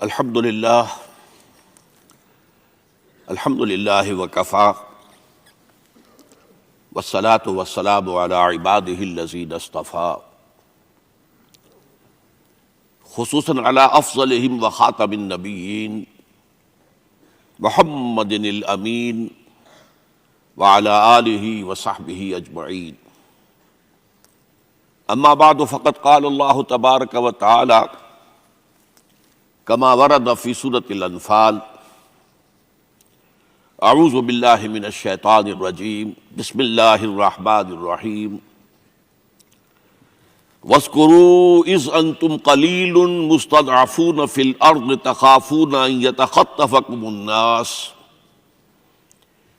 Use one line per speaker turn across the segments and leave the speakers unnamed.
الحمد للہ وکفا والصلاة والسلام علی عباده الذین اصطفى خصوصاً علی افضلہم وخاتم النبیین محمد الامین وعلی آلہ وصحبہ اجمعین. اما بعد فقد قال اللہ تبارک وتعالی کما ورد فی سورۃ الانفال اعوذ باللہ من الشیطان الرجیم بسم اللہ الرحمن الرحیم واذکروا اذ انتم قلیل مستضعفون فی الارض تخافون ان یتخطفکم الناس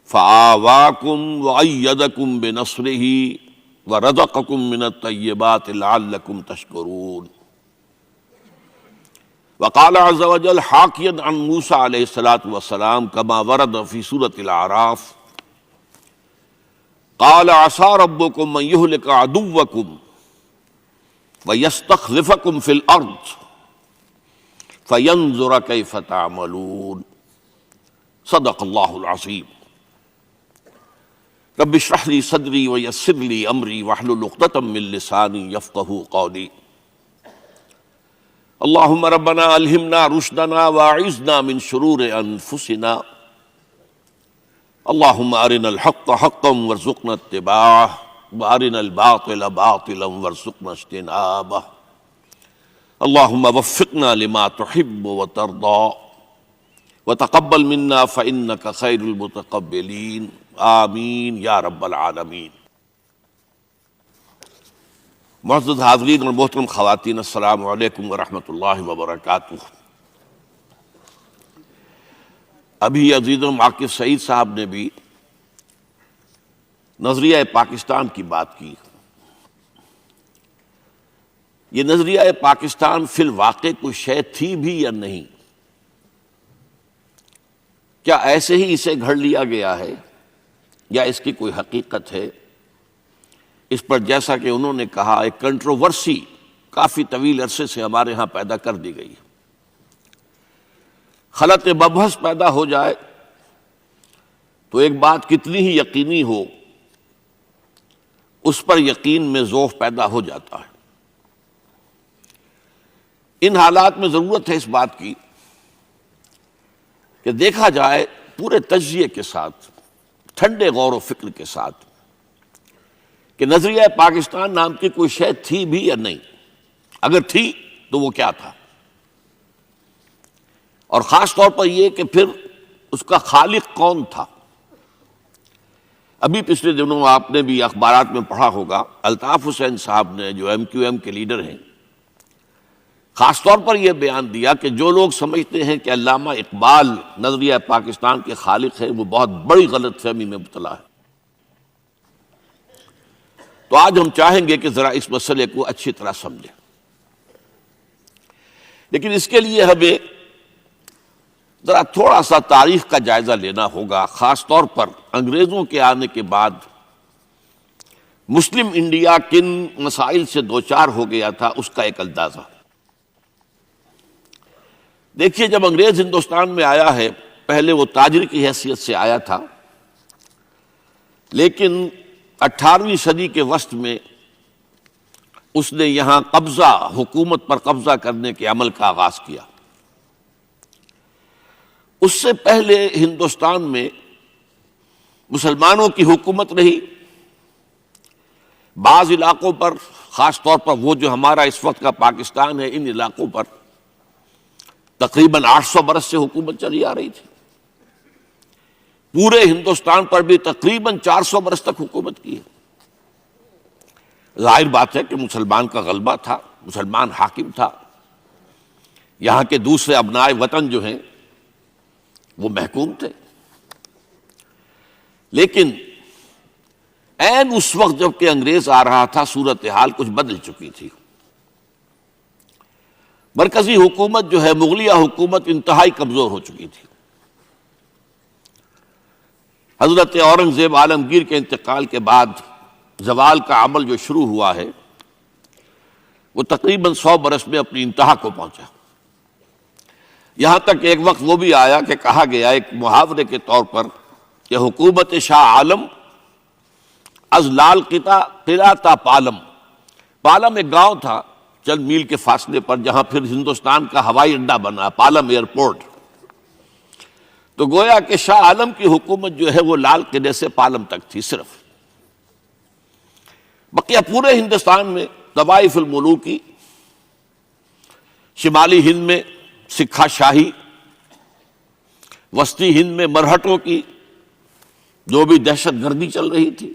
فآواکم وأیدکم بنصرہ ورزقکم من الطیبات لعلکم تشکرون. وقال عز وجل حاکیا عن موسیٰ علیہ الصلاۃ والسلام کما ورد فی سورۃ الاعراف قال عسى ربکم ان یہلک عدوکم ویستخلفکم فی الارض فینظر کیف تعملون. صدق اللہ العظیم. رب اشرح لی صدری ویسر لی امری واحلل عقدۃ من لسانی یفقہوا قولی. اللہم ربنا الہمنا رشدنا واعذنا من شرور انفسنا. اللہم ارنا الحق حقا وارزقنا اتباعہ وارنا الباطل باطلا وارزقنا اجتنابہ. اللہم وفقنا لما تحب وترضى وتقبل منا فإنک خیر المتقبلین. آمین یا رب العالمین. معزز حاضرین اور محترم خواتین، السلام علیکم ورحمۃ اللہ وبرکاتہ. ابھی عزیزم عاقب سعید صاحب نے بھی نظریہ پاکستان کی بات کی. یہ نظریہ پاکستان فی الواقع کوئی شے تھی بھی یا نہیں؟ کیا ایسے ہی اسے گھڑ لیا گیا ہے یا اس کی کوئی حقیقت ہے؟ اس پر جیسا کہ انہوں نے کہا ایک کنٹروورسی کافی طویل عرصے سے ہمارے ہاں پیدا کر دی گئی. خلط مبحث پیدا ہو جائے تو ایک بات کتنی ہی یقینی ہو اس پر یقین میں ذوف پیدا ہو جاتا ہے. ان حالات میں ضرورت ہے اس بات کی کہ دیکھا جائے پورے تجزیے کے ساتھ، ٹھنڈے غور و فکر کے ساتھ، کہ نظریہ پاکستان نام کی کوئی شے تھی بھی یا نہیں. اگر تھی تو وہ کیا تھا، اور خاص طور پر یہ کہ پھر اس کا خالق کون تھا. ابھی پچھلے دنوں آپ نے بھی اخبارات میں پڑھا ہوگا، الطاف حسین صاحب نے جو ایم کیو ایم کے لیڈر ہیں، خاص طور پر یہ بیان دیا کہ جو لوگ سمجھتے ہیں کہ علامہ اقبال نظریہ پاکستان کے خالق ہے وہ بہت بڑی غلط فہمی میں مبتلا ہے. تو آج ہم چاہیں گے کہ ذرا اس مسئلے کو اچھی طرح سمجھیں، لیکن اس کے لیے ہمیں ذرا تھوڑا سا تاریخ کا جائزہ لینا ہوگا، خاص طور پر انگریزوں کے آنے کے بعد مسلم انڈیا کن مسائل سے دوچار ہو گیا تھا اس کا ایک اندازہ. دیکھیے، جب انگریز ہندوستان میں آیا ہے، پہلے وہ تاجر کی حیثیت سے آیا تھا، لیکن 18ویں صدی کے وسط میں اس نے یہاں حکومت پر قبضہ کرنے کے عمل کا آغاز کیا. اس سے پہلے ہندوستان میں مسلمانوں کی حکومت رہی. بعض علاقوں پر، خاص طور پر وہ جو ہمارا اس وقت کا پاکستان ہے، ان علاقوں پر تقریباً 800 برس سے حکومت چلی آ رہی تھی. پورے ہندوستان پر بھی تقریباً 400 برس تک حکومت کی ہے. ظاہر بات ہے کہ مسلمان کا غلبہ تھا، مسلمان حاکم تھا. یہاں کے دوسرے ابنائے وطن جو ہیں وہ محکوم تھے. لیکن عین اس وقت جب کہ انگریز آ رہا تھا، صورتحال کچھ بدل چکی تھی. مرکزی حکومت جو ہے، مغلیہ حکومت، انتہائی کمزور ہو چکی تھی. حضرت اورنگزیب عالمگیر کے انتقال کے بعد زوال کا عمل جو شروع ہوا ہے وہ تقریباً 100 برس میں اپنی انتہا کو پہنچا. یہاں تک ایک وقت وہ بھی آیا کہ کہا گیا ایک محاورے کے طور پر کہ حکومت شاہ عالم از لال قلعہ تا پالم. پالم ایک گاؤں تھا چند میل کے فاصلے پر جہاں پھر ہندوستان کا ہوائی اڈا بنا، پالم ایئرپورٹ. تو گویا کہ شاہ عالم کی حکومت جو ہے وہ لال قلعے سے پالم تک تھی صرف. بقیہ پورے ہندوستان میں طوائف الملوکی، شمالی ہند میں سکھا شاہی، وسطی ہند میں مرہٹوں کی جو بھی دہشت گردی چل رہی تھی.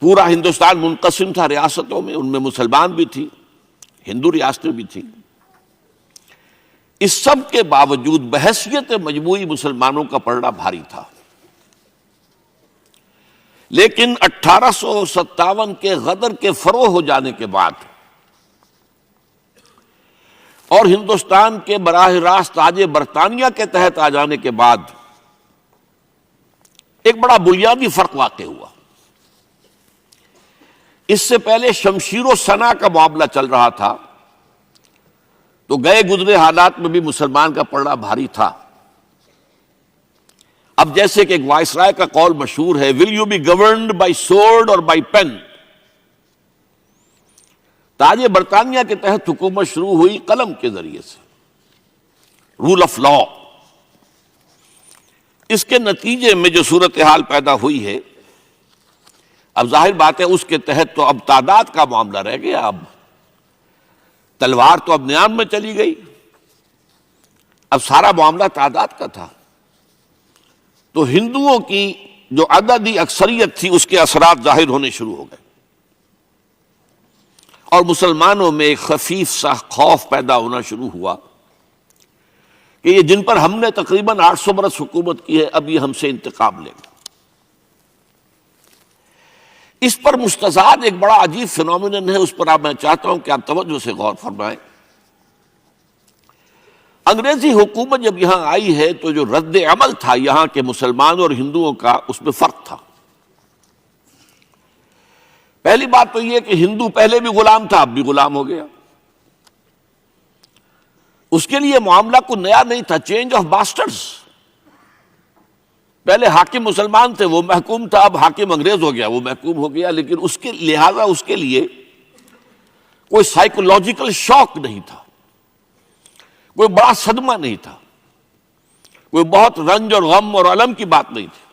پورا ہندوستان منقسم تھا ریاستوں میں، ان میں مسلمان بھی تھی، ہندو ریاستیں بھی تھیں. اس سب کے باوجود بحیثیت مجموعی مسلمانوں کا پلڑا بھاری تھا. لیکن 1857 کے غدر کے فروغ ہو جانے کے بعد اور ہندوستان کے براہ راست تاج برطانیہ کے تحت آ جانے کے بعد ایک بڑا بنیادی فرق واقع ہوا. اس سے پہلے شمشیر و سنا کا معاملہ چل رہا تھا تو گئے گزرے حالات میں بھی مسلمان کا پلڑا بھاری تھا. اب جیسے کہ ایک وائسرائے کا قول مشہور ہے، will you be governed by sword اور بائی پین. تاج برطانیہ کے تحت حکومت شروع ہوئی قلم کے ذریعے سے، رول آف لا. اس کے نتیجے میں جو صورتحال پیدا ہوئی ہے، اب ظاہر بات ہے اس کے تحت تو اب تعداد کا معاملہ رہ گیا. اب تلوار تو اب نیام میں چلی گئی، اب سارا معاملہ تعداد کا تھا. تو ہندوؤں کی جو عددی اکثریت تھی اس کے اثرات ظاہر ہونے شروع ہو گئے اور مسلمانوں میں ایک خفیف سا خوف پیدا ہونا شروع ہوا کہ یہ جن پر ہم نے تقریباً 800 برس حکومت کی ہے اب یہ ہم سے انتقام لیں گے. اس پر مستزاد ایک بڑا عجیب فینومینن ہے، اس پر میں چاہتا ہوں کہ آپ توجہ سے غور فرمائیں. انگریزی حکومت جب یہاں آئی ہے تو جو رد عمل تھا یہاں کے مسلمان اور ہندوؤں کا اس میں فرق تھا. پہلی بات تو یہ کہ ہندو پہلے بھی غلام تھا، اب بھی غلام ہو گیا. اس کے لیے معاملہ کوئی نیا نہیں تھا، چینج آف ماسٹرز. پہلے حاکم مسلمان تھے وہ محکوم تھا، اب حاکم انگریز ہو گیا وہ محکوم ہو گیا. لیکن اس کے لہذا اس کے لیے کوئی سائیکولوجیکل شوق نہیں تھا، کوئی بڑا صدمہ نہیں تھا، کوئی بہت رنج اور غم اور الم کی بات نہیں تھی.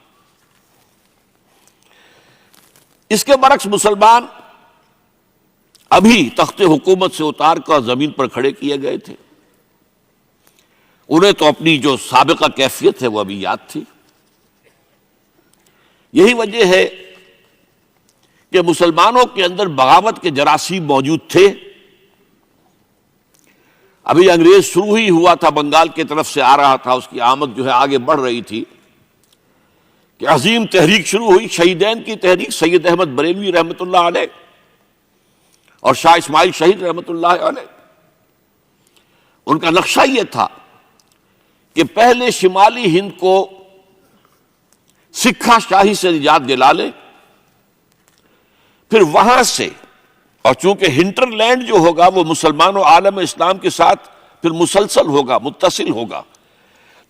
اس کے برعکس مسلمان ابھی تخت حکومت سے اتار کر زمین پر کھڑے کیے گئے تھے. انہیں تو اپنی جو سابقہ کیفیت ہے وہ ابھی یاد تھی. یہی وجہ ہے کہ مسلمانوں کے اندر بغاوت کے جراثیم موجود تھے. ابھی انگریز شروع ہی ہوا تھا، بنگال کی طرف سے آ رہا تھا، اس کی آمد جو ہے آگے بڑھ رہی تھی کہ عظیم تحریک شروع ہوئی، شہیدین کی تحریک. سید احمد بریلوی رحمۃ اللہ علیہ اور شاہ اسماعیل شہید رحمۃ اللہ علیہ، ان کا نقشہ یہ تھا کہ پہلے شمالی ہند کو سکھا شاہی سے نجات دلا لیں، پھر وہاں سے، اور چونکہ ہنٹر لینڈ جو ہوگا وہ مسلمان و عالم اسلام کے ساتھ پھر مسلسل ہوگا، متصل ہوگا،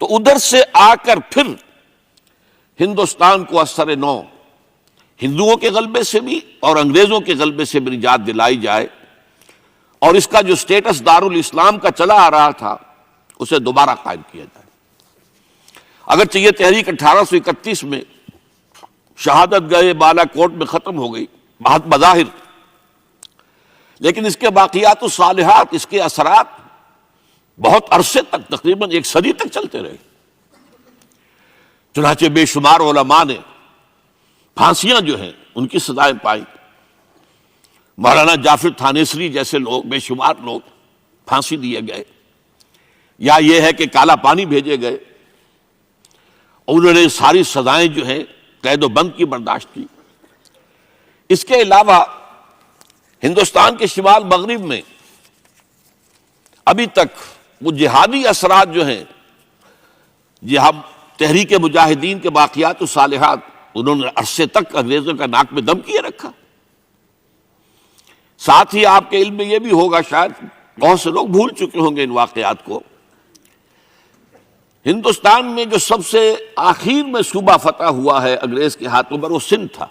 تو ادھر سے آ کر پھر ہندوستان کو اثر نو ہندوؤں کے غلبے سے بھی اور انگریزوں کے غلبے سے بھی نجات دلائی جائے، اور اس کا جو سٹیٹس دارالاسلام کا چلا آ رہا تھا اسے دوبارہ قائم کیا جائے. اگرچہ یہ تحریک 1831 میں شہادت گئے بالا کوٹ میں ختم ہو گئی بہت بظاہر، لیکن اس کے باقیات و صالحات، اس کے اثرات بہت عرصے تک، تقریباً 1 صدی تک چلتے رہے. چنانچہ بے شمار علماء نے پھانسیاں جو ہیں ان کی سزائیں پائیں. مولانا جعفر تھانیسری جیسے لوگ، بے شمار لوگ پھانسی دیے گئے، یا یہ ہے کہ کالا پانی بھیجے گئے. انہوں نے ساری سزائیں جو ہیں قید و بند کی برداشت کی. اس کے علاوہ ہندوستان کے شمال مغرب میں ابھی تک وہ جہادی اثرات جو ہیں، جہاد تحریک مجاہدین کے باقیات و صالحات، انہوں نے عرصے تک انگریزوں کا ناک میں دم کیے رکھا. ساتھ ہی آپ کے علم میں یہ بھی ہوگا، شاید بہت سے لوگ بھول چکے ہوں گے ان واقعات کو، ہندوستان میں جو سب سے آخر میں صوبہ فتح ہوا ہے انگریز کے ہاتھوں پر وہ سندھ تھا،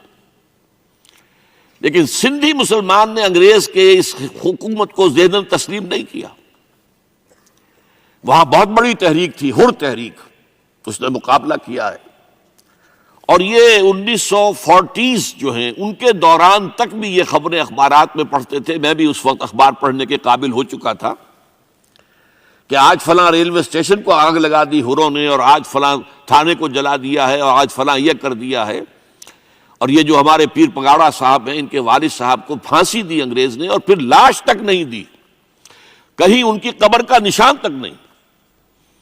لیکن سندھی مسلمان نے انگریز کے اس حکومت کو ذہناً تسلیم نہیں کیا۔ وہاں بہت بڑی تحریک تھی، ہر تحریک، اس نے مقابلہ کیا ہے، اور یہ 1940s جو ہیں ان کے دوران تک بھی یہ خبریں اخبارات میں پڑھتے تھے۔ میں بھی اس وقت اخبار پڑھنے کے قابل ہو چکا تھا کہ آج فلاں ریلوے اسٹیشن کو آگ لگا دی ہروں نے، اور آج فلاں تھانے کو جلا دیا ہے، اور آج فلاں یہ کر دیا ہے، اور یہ جو ہمارے پیر پگاڑا صاحب ہیں ان کے والد صاحب کو پھانسی دی انگریز نے، اور پھر لاش تک نہیں دی، کہیں ان کی قبر کا نشان تک نہیں،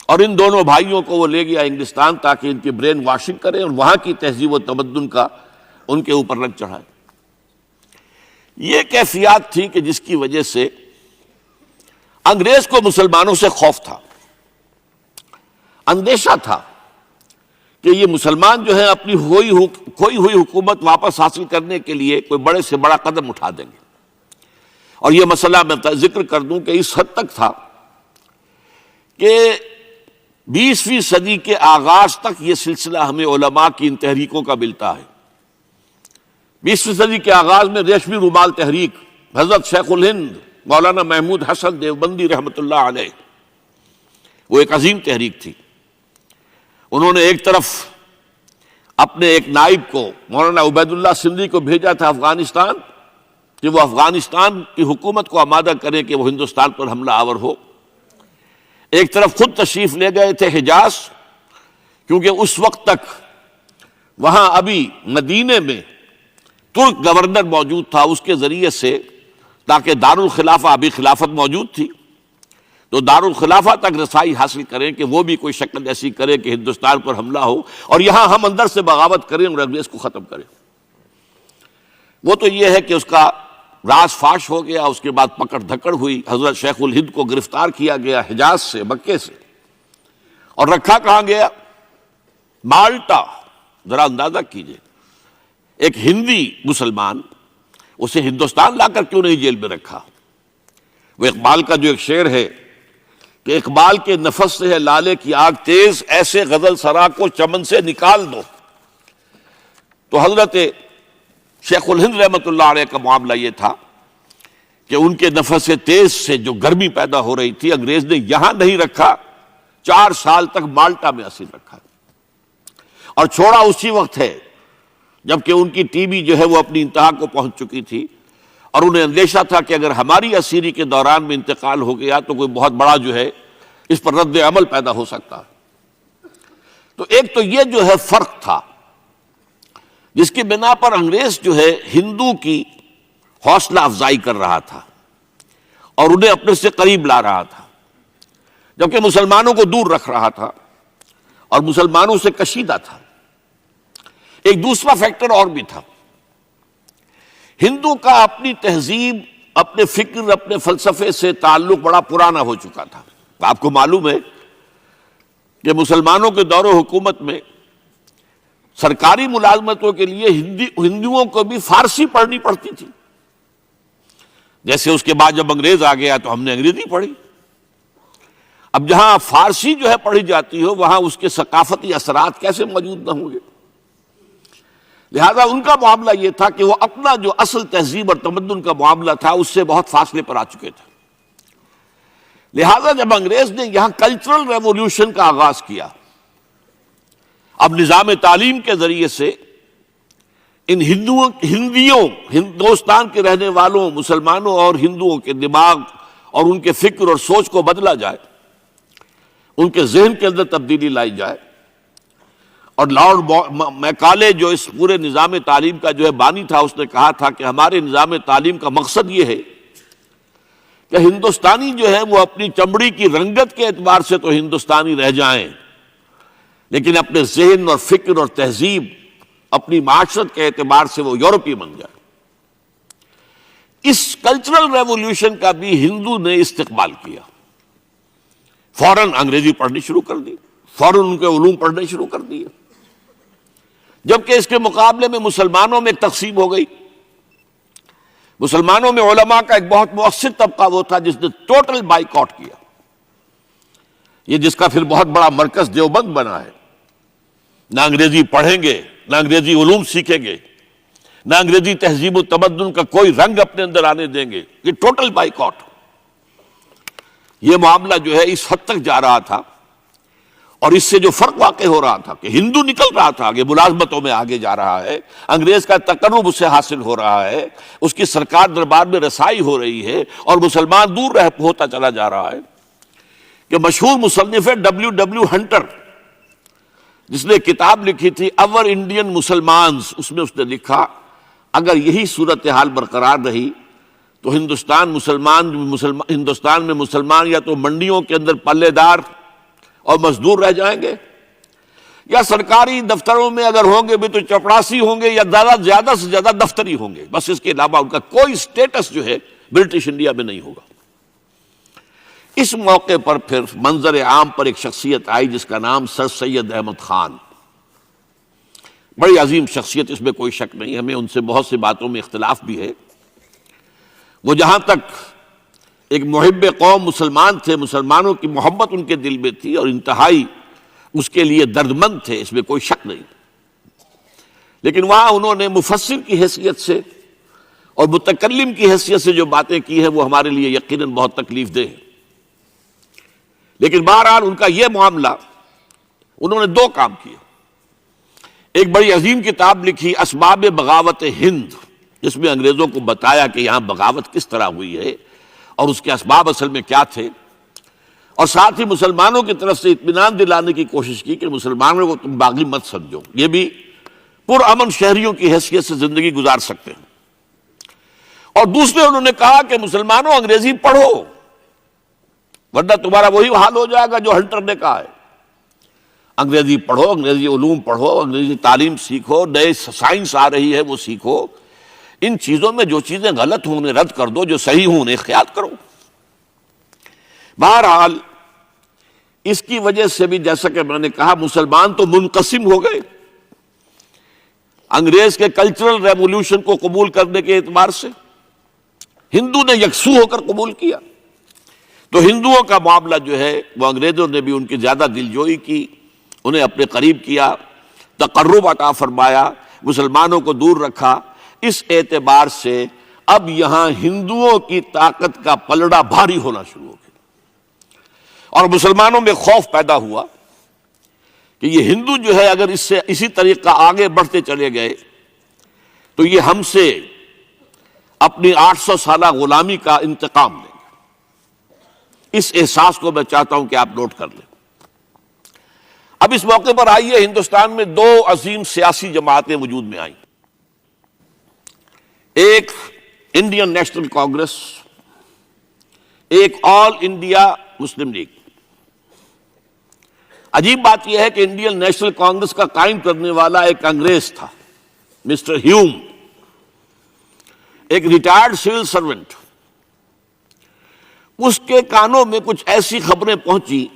اور ان دونوں بھائیوں کو وہ لے گیا انگلستان تاکہ ان کی برین واشنگ کرے اور وہاں کی تہذیب و تمدن کا ان کے اوپر رنگ چڑھائے۔ یہ کیفیات تھی کہ جس کی وجہ سے انگریز کو مسلمانوں سے خوف تھا، اندیشہ تھا کہ یہ مسلمان جو ہے اپنی کھوئی ہوئی حکومت واپس حاصل کرنے کے لیے کوئی بڑے سے بڑا قدم اٹھا دیں گے۔ اور یہ مسئلہ میں ذکر کر دوں کہ اس حد تک تھا کہ 20ویں صدی کے آغاز تک یہ سلسلہ ہمیں علماء کی ان تحریکوں کا ملتا ہے۔ 20ویں صدی کے آغاز میں ریشمی رومال تحریک، حضرت شیخ الہند مولانا محمود حسن دیوبندی رحمۃ اللہ علیہ، وہ ایک عظیم تحریک تھی۔ انہوں نے ایک طرف اپنے ایک نائب کو مولانا عبید اللہ سندھی کو بھیجا تھا افغانستان کہ وہ افغانستان کی حکومت کو آمادہ کرے کہ وہ ہندوستان پر حملہ آور ہو، ایک طرف خود تشریف لے گئے تھے حجاز، کیونکہ اس وقت تک وہاں ابھی مدینے میں ترک گورنر موجود تھا، اس کے ذریعے سے تاکہ دارالخلافہ، ابھی خلافت موجود تھی تو دارالخلافہ تک رسائی حاصل کریں کہ وہ بھی کوئی شکل ایسی کرے کہ ہندوستان پر حملہ ہو اور یہاں ہم اندر سے بغاوت کریں اور انگریز کو ختم کریں۔ وہ تو یہ ہے کہ اس کا راز فاش ہو گیا، اس کے بعد پکڑ دھکڑ ہوئی، حضرت شیخ الہند کو گرفتار کیا گیا حجاز سے، مکے سے، اور رکھا کہاں گیا؟ مالٹا۔ ذرا اندازہ کیجئے، ایک ہندی مسلمان، اسے ہندوستان لا کر کیوں نہیں جیل میں رکھا؟ وہ اقبال کا جو ایک شعر ہے کہ اقبال کے نفس سے ہے لالے کی آگ تیز، ایسے غزل سرا کو چمن سے نکال دو۔ تو حضرت شیخ الہند رحمۃ اللہ علیہ کا معاملہ یہ تھا کہ ان کے نفس تیز سے جو گرمی پیدا ہو رہی تھی، انگریز نے یہاں نہیں رکھا، 4 سال تک مالٹا میں اسیر رکھا، اور چھوڑا اسی وقت ہے جبکہ ان کی ٹی بی جو ہے وہ اپنی انتہا کو پہنچ چکی تھی، اور انہیں اندیشہ تھا کہ اگر ہماری اسیری کے دوران میں انتقال ہو گیا تو کوئی بہت بڑا جو ہے اس پر رد عمل پیدا ہو سکتا ہے۔ تو ایک تو یہ جو ہے فرق تھا جس کی بنا پر انگریز جو ہے ہندو کی حوصلہ افزائی کر رہا تھا اور انہیں اپنے سے قریب لا رہا تھا، جبکہ مسلمانوں کو دور رکھ رہا تھا اور مسلمانوں سے کشیدہ تھا۔ ایک دوسرا فیکٹر اور بھی تھا، ہندو کا اپنی تہذیب، اپنے فکر، اپنے فلسفے سے تعلق بڑا پرانا ہو چکا تھا۔ آپ کو معلوم ہے کہ مسلمانوں کے دور و حکومت میں سرکاری ملازمتوں کے لیے ہندوؤں کو بھی فارسی پڑھنی پڑتی تھی، جیسے اس کے بعد جب انگریز آ گیا تو ہم نے انگریزی پڑھی۔ اب جہاں فارسی جو ہے پڑھی جاتی ہو وہاں اس کے ثقافتی اثرات کیسے موجود نہ ہوں گے؟ لہذا ان کا معاملہ یہ تھا کہ وہ اپنا جو اصل تہذیب اور تمدن کا معاملہ تھا اس سے بہت فاصلے پر آ چکے تھے۔ لہذا جب انگریز نے یہاں کلچرل ریولیوشن کا آغاز کیا، اب نظام تعلیم کے ذریعے سے ان ہندیوں، ہندوستان کے رہنے والوں، مسلمانوں اور ہندوؤں کے دماغ اور ان کے فکر اور سوچ کو بدلا جائے، ان کے ذہن کے اندر تبدیلی لائی جائے۔ اور لارڈ میکالے جو اس پورے نظام تعلیم کا جو ہے بانی تھا، اس نے کہا تھا کہ ہمارے نظام تعلیم کا مقصد یہ ہے کہ ہندوستانی جو ہے وہ اپنی چمڑی کی رنگت کے اعتبار سے تو ہندوستانی رہ جائیں، لیکن اپنے ذہن اور فکر اور تہذیب، اپنی معاشرت کے اعتبار سے وہ یورپی بن جائے۔ اس کلچرل ریولیوشن کا بھی ہندو نے استقبال کیا، فوراً انگریزی پڑھنی شروع کر دی، فوراً ان کے علوم پڑھنے شروع کر دیے، جبکہ اس کے مقابلے میں مسلمانوں میں ایک تقسیم ہو گئی۔ مسلمانوں میں علماء کا ایک بہت مؤثر طبقہ وہ تھا جس نے ٹوٹل بائیکاٹ کیا، یہ جس کا پھر بہت بڑا مرکز دیوبند بنا ہے، نہ انگریزی پڑھیں گے، نہ انگریزی علوم سیکھیں گے، نہ انگریزی تہذیب و تمدن کا کوئی رنگ اپنے اندر آنے دیں گے، یہ ٹوٹل بائیکاٹ۔ یہ معاملہ جو ہے اس حد تک جا رہا تھا، اور اس سے جو فرق واقع ہو رہا تھا کہ ہندو نکل رہا تھا آگے، ملازمتوں میں آگے جا رہا ہے، انگریز کا تقرب اسے حاصل ہو رہا ہے، اس کی سرکار دربار میں رسائی ہو رہی ہے، اور مسلمان دور ہوتا چلا جا رہا ہے۔ کہ مشہور مصنف ہے W ہنٹر، جس نے کتاب لکھی تھی اور انڈین مسلمانز، اس میں اس نے لکھا اگر یہی صورتحال برقرار رہی تو ہندوستان میں مسلمان یا تو منڈیوں کے اندر پلے دار اور مزدور رہ جائیں گے، یا سرکاری دفتروں میں اگر ہوں گے بھی تو چپڑاسی ہوں گے، یا زیادہ سے زیادہ دفتری ہوں گے، بس اس کے علاوہ ان کا کوئی سٹیٹس جو ہے برٹش انڈیا میں نہیں ہوگا۔ اس موقع پر پھر منظر عام پر ایک شخصیت آئی جس کا نام سر سید احمد خان، بڑی عظیم شخصیت، اس میں کوئی شک نہیں، ہمیں ان سے بہت سی باتوں میں اختلاف بھی ہے۔ وہ جہاں تک ایک محب قوم مسلمان تھے، مسلمانوں کی محبت ان کے دل میں تھی، اور انتہائی اس کے لیے دردمند تھے، اس میں کوئی شک نہیں، لیکن وہاں انہوں نے مفسر کی حیثیت سے اور متکلم کی حیثیت سے جو باتیں کی ہیں وہ ہمارے لیے یقیناً بہت تکلیف دہ ہیں۔ لیکن بہرحال ان کا یہ معاملہ، انہوں نے دو کام کیے۔ ایک بڑی عظیم کتاب لکھی اسباب بغاوت ہند، جس میں انگریزوں کو بتایا کہ یہاں بغاوت کس طرح ہوئی ہے اور اس کے اسباب اصل میں کیا تھے، اور ساتھ ہی مسلمانوں کی طرف سے اطمینان دلانے کی کوشش کی کہ مسلمانوں کو تم باغی مت سمجھو، یہ بھی پرامن شہریوں کی حیثیت سے زندگی گزار سکتے ہیں۔ اور دوسرے انہوں نے کہا کہ مسلمانوں انگریزی پڑھو، ورنہ تمہارا وہی حال ہو جائے گا جو ہنٹر نے کہا ہے۔ انگریزی پڑھو، انگریزی علوم پڑھو، انگریزی تعلیم سیکھو، نئے سائنس آ رہی ہے وہ سیکھو، ان چیزوں میں جو چیزیں غلط ہوں انہیں رد کر دو، جو صحیح ہوں انہیں اختیار کرو۔ بہرحال اس کی وجہ سے بھی جیسا کہ میں نے کہا مسلمان تو منقسم ہو گئے، انگریز کے کلچرل ریولوشن کو قبول کرنے کے اعتبار سے ہندو نے یکسو ہو کر قبول کیا، تو ہندوؤں کا معاملہ جو ہے وہ انگریزوں نے بھی ان کی زیادہ دلجوئی کی، انہیں اپنے قریب کیا، تقرب عطا فرمایا، مسلمانوں کو دور رکھا۔ اس اعتبار سے اب یہاں ہندوؤں کی طاقت کا پلڑا بھاری ہونا شروع ہو گیا، اور مسلمانوں میں خوف پیدا ہوا کہ یہ ہندو جو ہے اگر اس سے اسی طریقہ آگے بڑھتے چلے گئے تو یہ ہم سے اپنی 800 سالہ غلامی کا انتقام لیں گے۔ اس احساس کو میں چاہتا ہوں کہ آپ نوٹ کر لیں۔ اب اس موقع پر آئیے، ہندوستان میں دو عظیم سیاسی جماعتیں وجود میں آئیں، ایک انڈین نیشنل کانگریس، ایک آل انڈیا مسلم لیگ۔ عجیب بات یہ ہے کہ انڈین نیشنل کانگریس کا قائم کرنے والا ایک انگریز تھا، مسٹر ہیوم، ایک ریٹائرڈ سول سرونٹ۔ اس کے کانوں میں کچھ ایسی خبریں پہنچی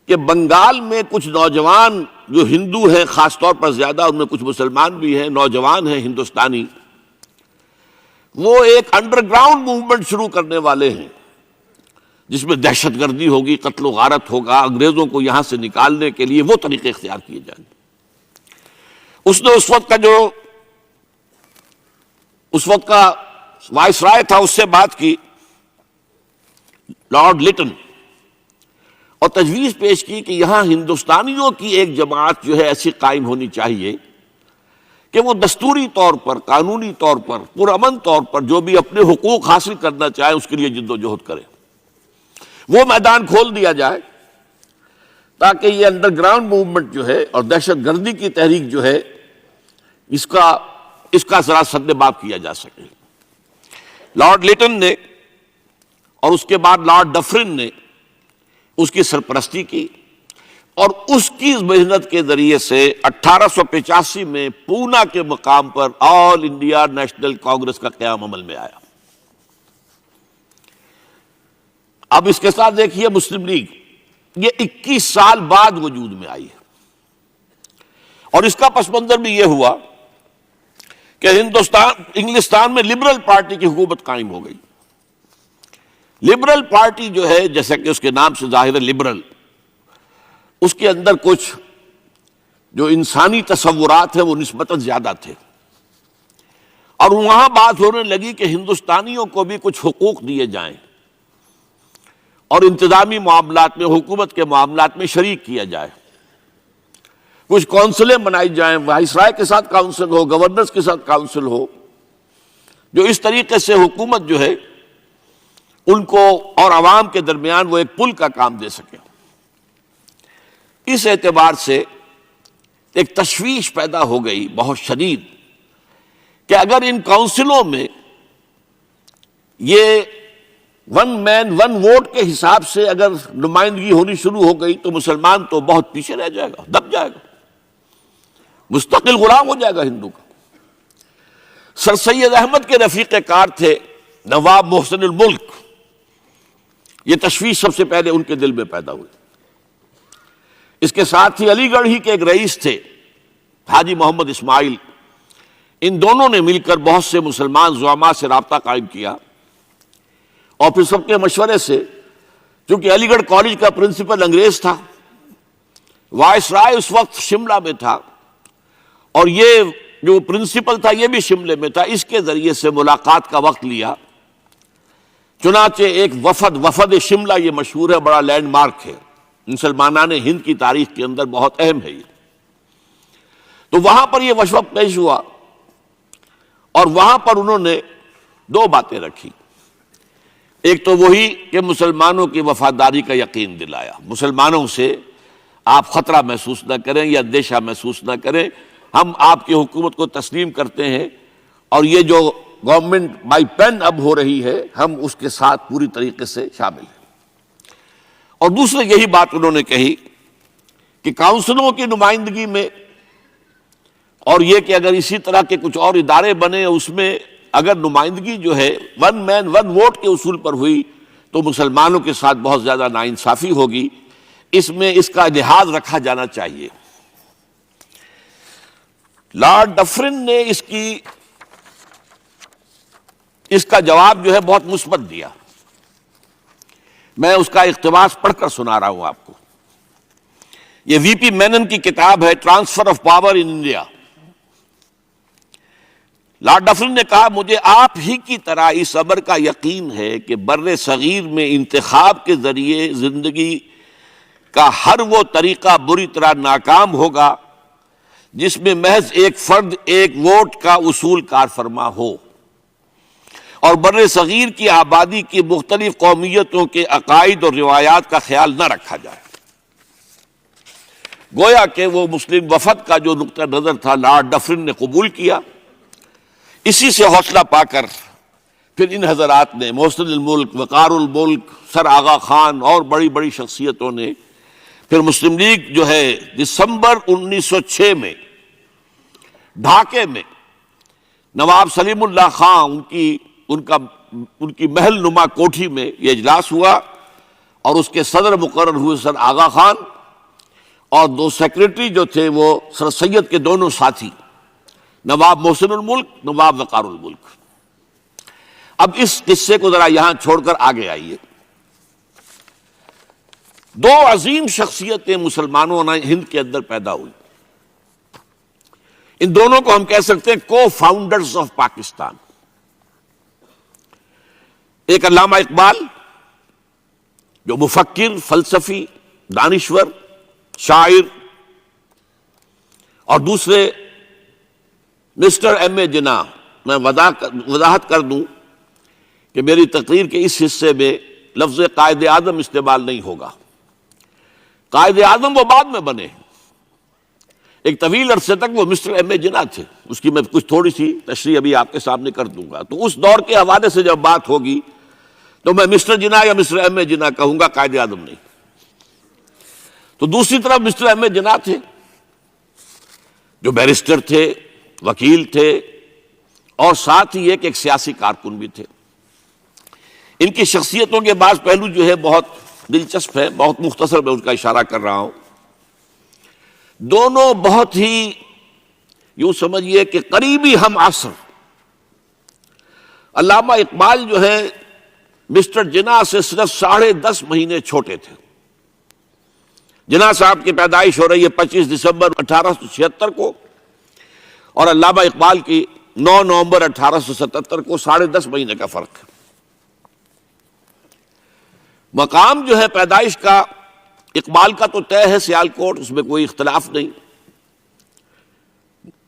کہ بنگال میں کچھ نوجوان جو ہندو ہیں، خاص طور پر زیادہ ان میں کچھ مسلمان بھی ہیں، نوجوان ہیں ہندوستانی، وہ ایک انڈر گراؤنڈ موومنٹ شروع کرنے والے ہیں جس میں دہشت گردی ہوگی، قتل و غارت ہوگا، انگریزوں کو یہاں سے نکالنے کے لیے وہ طریقے اختیار کیے جائیں گے۔ اس نے اس وقت کا وائس رائے تھا، اس سے بات کی، لارڈ لٹن، اور تجویز پیش کی کہ یہاں ہندوستانیوں کی ایک جماعت جو ہے ایسی قائم ہونی چاہیے کہ وہ دستوری طور پر، قانونی طور پر، پرامن طور پر جو بھی اپنے حقوق حاصل کرنا چاہے اس کے لیے جد و جہد کرے، وہ میدان کھول دیا جائے تاکہ یہ انڈر گراؤنڈ موومنٹ جو ہے اور دہشت گردی کی تحریک جو ہے اس کا ذرا سدباب کیا جا سکے۔ لارڈ لٹن نے اور اس کے بعد لارڈ ڈفرن نے اس کی سرپرستی کی، اور اس کی محنت کے ذریعے سے 1885 میں پونا کے مقام پر آل انڈیا نیشنل کانگریس کا قیام عمل میں آیا۔ اب اس کے ساتھ دیکھیے مسلم لیگ، یہ 21 سال بعد وجود میں آئی ہے، اور اس کا پس منظر بھی یہ ہوا کہ انگلستان میں لبرل پارٹی کی حکومت قائم ہو گئی۔ لبرل پارٹی جو ہے، جیسا کہ اس کے نام سے ظاہر ہے لبرل، اس کے اندر کچھ جو انسانی تصورات ہیں وہ نسبتاً زیادہ تھے، اور وہاں بات ہونے لگی کہ ہندوستانیوں کو بھی کچھ حقوق دیے جائیں اور انتظامی معاملات میں، حکومت کے معاملات میں شریک کیا جائے، کچھ کونسلیں بنائی جائیں، وائسرائے کے ساتھ کاؤنسل ہو، گورنرز کے ساتھ کاؤنسل ہو، جو اس طریقے سے حکومت جو ہے ان کو اور عوام کے درمیان وہ ایک پل کا کام دے سکے۔ اس اعتبار سے ایک تشویش پیدا ہو گئی بہت شدید کہ اگر ان کونسلوں میں یہ ون مین ون ووٹ کے حساب سے اگر نمائندگی ہونی شروع ہو گئی تو مسلمان تو بہت پیچھے رہ جائے گا، دب جائے گا، مستقل غلام ہو جائے گا ہندو کا۔ سر سید احمد کے رفیق کار تھے نواب محسن الملک، یہ تشویش سب سے پہلے ان کے دل میں پیدا ہوئی۔ اس کے ساتھ ہی علی گڑھ ہی کے ایک رئیس تھے حاجی محمد اسماعیل، ان دونوں نے مل کر بہت سے مسلمان زعماء سے رابطہ قائم کیا، اور پھر سب کے مشورے سے، چونکہ علی گڑھ کالج کا پرنسپل انگریز تھا، وائس رائے اس وقت شملہ میں تھا، اور یہ جو پرنسپل تھا یہ بھی شملے میں تھا، اس کے ذریعے سے ملاقات کا وقت لیا۔ چنانچہ ایک وفد شملہ، یہ مشہور ہے، بڑا لینڈ مارک ہے مسلمانان ہند کی تاریخ کے اندر، بہت اہم ہے یہ۔ تو وہاں پر یہ وفد پیش ہوا، اور وہاں پر انہوں نے دو باتیں رکھی۔ ایک تو وہی کہ مسلمانوں کی وفاداری کا یقین دلایا، مسلمانوں سے آپ خطرہ محسوس نہ کریں یا اندیشہ محسوس نہ کریں، ہم آپ کی حکومت کو تسلیم کرتے ہیں، اور یہ جو گورنمنٹ بائی پین اب ہو رہی ہے ہم اس کے ساتھ پوری طریقے سے شامل ہیں۔ اور دوسرے یہی بات انہوں نے کہی کہ کاؤنسلوں کی نمائندگی میں، اور یہ کہ اگر اسی طرح کے کچھ اور ادارے بنے، اس میں اگر نمائندگی جو ہے ون مین ون ووٹ کے اصول پر ہوئی تو مسلمانوں کے ساتھ بہت زیادہ ناانصافی ہوگی، اس میں اس کا لحاظ رکھا جانا چاہیے۔ لارڈ ڈفرن نے اس کا جواب جو ہے بہت مثبت دیا۔ میں اس کا اقتباس پڑھ کر سنا رہا ہوں آپ کو۔ یہ وی پی مینن کی کتاب ہے transfer of power in India. Lord different نے کہا، مجھے آپ ہی کی طرح اس امر کا یقین ہے کہ بر صغیر میں انتخاب کے ذریعے زندگی کا ہر وہ طریقہ بری طرح ناکام ہوگا جس میں محض ایک فرد ایک ووٹ کا اصول کار فرما ہو، اور بر صغیر کی آبادی کی مختلف قومیتوں کے عقائد اور روایات کا خیال نہ رکھا جائے۔ گویا کہ وہ مسلم وفد کا جو نقطہ نظر تھا لارڈ ڈفرن نے قبول کیا۔ اسی سے حوصلہ پا کر پھر ان حضرات نے، محسن الملک، وقار الملک، سر آغا خان اور بڑی بڑی شخصیتوں نے پھر مسلم لیگ جو ہے دسمبر 1906 میں ڈھاکے میں نواب سلیم اللہ خان ان کی محل نما کوٹھی میں یہ اجلاس ہوا، اور اس کے صدر مقرر ہوئے سر آغا خان، اور دو سیکریٹری جو تھے وہ سر سید کے دونوں ساتھی، نواب محسن الملک، نواب وقار الملک۔ اب اس قصے کو ذرا یہاں چھوڑ کر آگے آئیے۔ دو عظیم شخصیتیں مسلمانوں نے ہند کے اندر پیدا ہوئی، ان دونوں کو ہم کہہ سکتے ہیں کو فاؤنڈرز آف پاکستان۔ ایک علامہ اقبال جو مفکر، فلسفی، دانشور، شاعر، اور دوسرے مسٹر ایم اے جناح۔ میں وضاحت کر دوں کہ میری تقریر کے اس حصے میں لفظ قائد اعظم استعمال نہیں ہوگا۔ قائد اعظم وہ بعد میں بنے، ایک طویل عرصے تک وہ مسٹر ایم اے جناح تھے، اس کی میں کچھ تھوڑی سی تشریح ابھی آپ کے سامنے کر دوں گا۔ تو اس دور کے حوالے سے جب بات ہوگی تو میں مسٹر جناح یا مسٹر ایم اے جناح کہوں گا، قائد اعظم نہیں۔ تو دوسری طرف مسٹر ایم اے جناح تھے جو بیرسٹر تھے، وکیل تھے، اور ساتھ ہی ایک سیاسی کارکن بھی تھے۔ ان کی شخصیتوں کے بعض پہلو جو ہے بہت دلچسپ ہے، بہت مختصر میں اس کا اشارہ کر رہا ہوں۔ دونوں بہت ہی یوں سمجھیے کہ قریبی ہم عصر۔ علامہ اقبال جو ہے مسٹر جناح سے صرف 10.5 مہینے چھوٹے تھے۔ جناح صاحب کی پیدائش ہو رہی ہے 25 دسمبر 1876 کو، اور علامہ اقبال کی 9 نومبر 1877 کو، 10.5 مہینے کا فرق ہے۔ مقام جو ہے پیدائش کا اقبال کا تو طے ہے سیالکوٹ، اس میں کوئی اختلاف نہیں۔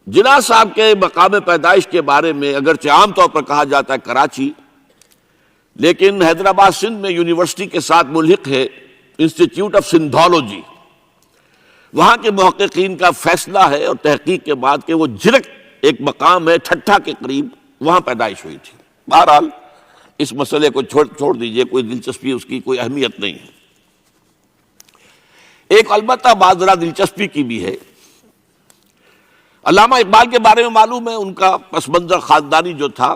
جناح صاحب کے مقام پیدائش کے بارے میں اگرچہ عام طور پر کہا جاتا ہے کراچی، لیکن حیدرآباد سندھ میں یونیورسٹی کے ساتھ ملحق ہے انسٹیٹیوٹ آف سندھولوجی، وہاں کے محققین کا فیصلہ ہے اور تحقیق کے بعد کہ وہ جھرک ایک مقام ہے ٹھٹھا کے قریب، وہاں پیدائش ہوئی تھی۔ بہرحال اس مسئلے کو چھوڑ دیجئے، کوئی دلچسپی اس کی کوئی اہمیت نہیں ہے۔ ایک البتہ بات ذرا دلچسپی کی بھی ہے، علامہ اقبال کے بارے میں معلوم ہے ان کا پس منظر خاندانی جو تھا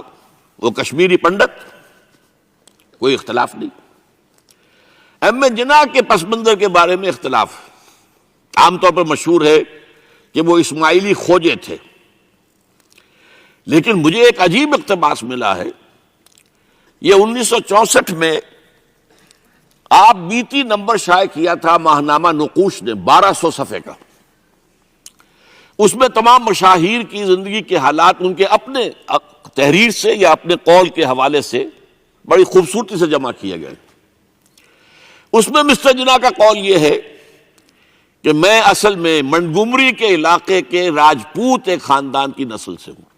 وہ کشمیری پنڈت، کوئی اختلاف نہیں۔ ایم اے جناح کے پس منظر کے بارے میں اختلاف ہے۔ عام طور پر مشہور ہے کہ وہ اسماعیلی کھوجے تھے، لیکن مجھے ایک عجیب اقتباس ملا ہے، یہ 1964 میں آپ بیتی نمبر شائع کیا تھا ماہنامہ نقوش نے 1200 صفحے کا، اس میں تمام مشاہیر کی زندگی کے حالات ان کے اپنے تحریر سے یا اپنے قول کے حوالے سے بڑی خوبصورتی سے جمع کیے گئے۔ اس میں مسٹر جناح کا قول یہ ہے کہ میں اصل میں منٹگومری کے علاقے کے راجپوت ایک خاندان کی نسل سے ہوں۔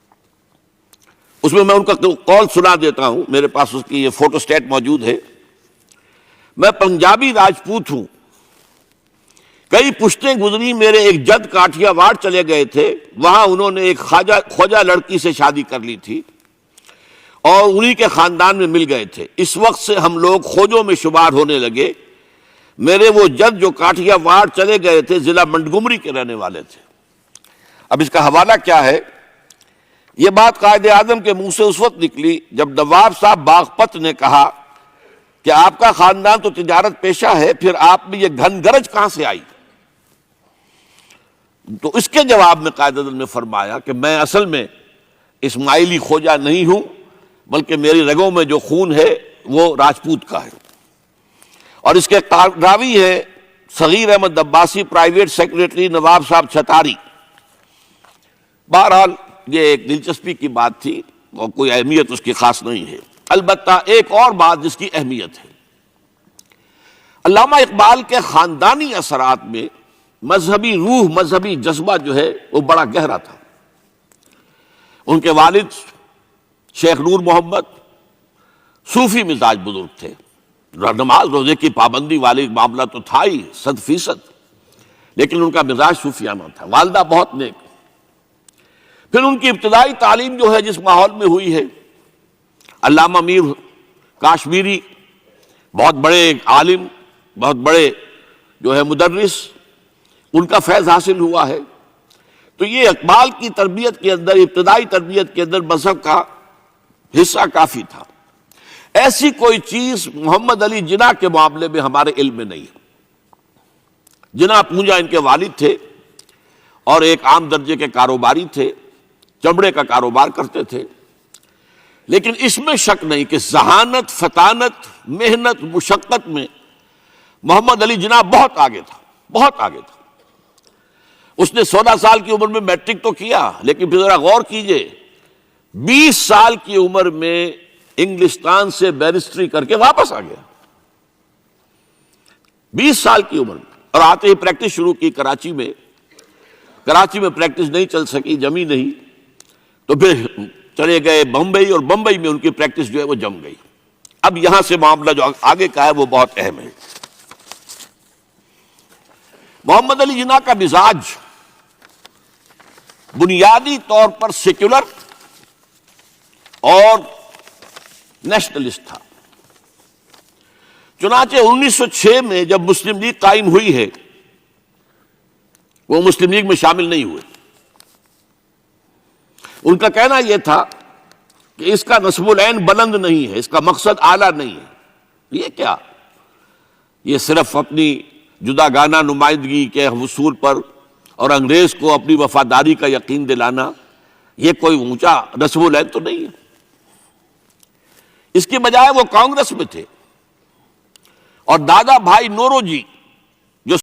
اس میں ان کا قول سنا دیتا ہوں، میرے پاس اس کی یہ فوٹو سٹیٹ موجود ہے۔ میں پنجابی راجپوت ہوں، کئی پشتیں گزری، میرے ایک جد کاٹھیا واڑ چلے گئے تھے، وہاں انہوں نے ایک خواجہ لڑکی سے شادی کر لی تھی اور انہی کے خاندان میں مل گئے تھے۔ اس وقت سے ہم لوگ کھوجوں میں شمار ہونے لگے۔ میرے وہ جد جو کاٹھیا واڑ چلے گئے تھے ضلع منٹگومری کے رہنے والے تھے۔ اب اس کا حوالہ کیا ہے؟ یہ بات قائد اعظم کے منہ سے اس وقت نکلی جب نواب صاحب باغپت نے کہا کہ آپ کا خاندان تو تجارت پیشہ ہے، پھر آپ میں یہ گھن گرج کہاں سے آئی؟ تو اس کے جواب میں قائد اعظم نے فرمایا کہ میں اصل میں اسماعیلی کھوجا نہیں ہوں، بلکہ میری رگوں میں جو خون ہے وہ راجپوت کا ہے۔ اور اس کے راوی ہے صغیر احمد عباسی، پرائیویٹ سیکریٹری نواب صاحب چھتاری۔ بہرحال یہ ایک دلچسپی کی بات تھی اور کوئی اہمیت اس کی خاص نہیں ہے۔ البتہ ایک اور بات جس کی اہمیت ہے، علامہ اقبال کے خاندانی اثرات میں مذہبی روح، مذہبی جذبہ جو ہے وہ بڑا گہرا تھا۔ ان کے والد شیخ نور محمد صوفی مزاج بزرگ تھے، نماز روزے کی پابندی والی معاملہ تو تھا ہی 100%، لیکن ان کا مزاج صوفیانہ تھا۔ والدہ بہت نیک۔ پھر ان کی ابتدائی تعلیم جو ہے جس ماحول میں ہوئی ہے، علامہ میر کاشمیری بہت بڑے عالم، بہت بڑے جو ہے مدرس، ان کا فیض حاصل ہوا ہے۔ تو یہ اقبال کی تربیت کے اندر، ابتدائی تربیت کے اندر مذہب کا حصہ کافی تھا۔ ایسی کوئی چیز محمد علی جناح کے معاملے میں ہمارے علم میں نہیں ہے۔ جناح پونجا ان کے والد تھے اور ایک عام درجے کے کاروباری تھے، چمڑے کا کاروبار کرتے تھے، لیکن اس میں شک نہیں کہ ذہانت، فطانت، محنت، مشقت میں محمد علی جناح بہت آگے تھا، بہت آگے تھا۔ اس نے 16 سال کی عمر میں میٹرک تو کیا، لیکن پھر ذرا غور کیجئے 20 سال کی عمر میں انگلستان سے بیرسٹری کر کے واپس آ گیا، 20 سال کی عمر میں، اور آتے ہی پریکٹس شروع کی کراچی میں۔ کراچی میں پریکٹس نہیں چل سکی، جمی نہیں، تو پھر چلے گئے بمبئی، اور بمبئی میں ان کی پریکٹس جو ہے وہ جم گئی۔ اب یہاں سے معاملہ جو آگے کا ہے وہ بہت اہم ہے۔ محمد علی جناح کا مزاج بنیادی طور پر سیکولر اور نیشنلسٹ تھا۔ چنانچہ 1906 میں جب مسلم لیگ قائم ہوئی ہے، وہ مسلم لیگ میں شامل نہیں ہوئے۔ ان کا کہنا یہ تھا کہ اس کا نصب العین بلند نہیں ہے، اس کا مقصد اعلیٰ نہیں ہے۔ یہ کیا؟ یہ صرف اپنی جداگانہ نمائندگی کے حصول پر اور انگریز کو اپنی وفاداری کا یقین دلانا، یہ کوئی اونچا نصب العین تو نہیں ہے۔ اس کی بجائے وہ کانگریس میں تھے، اور دادا بھائی نوروجی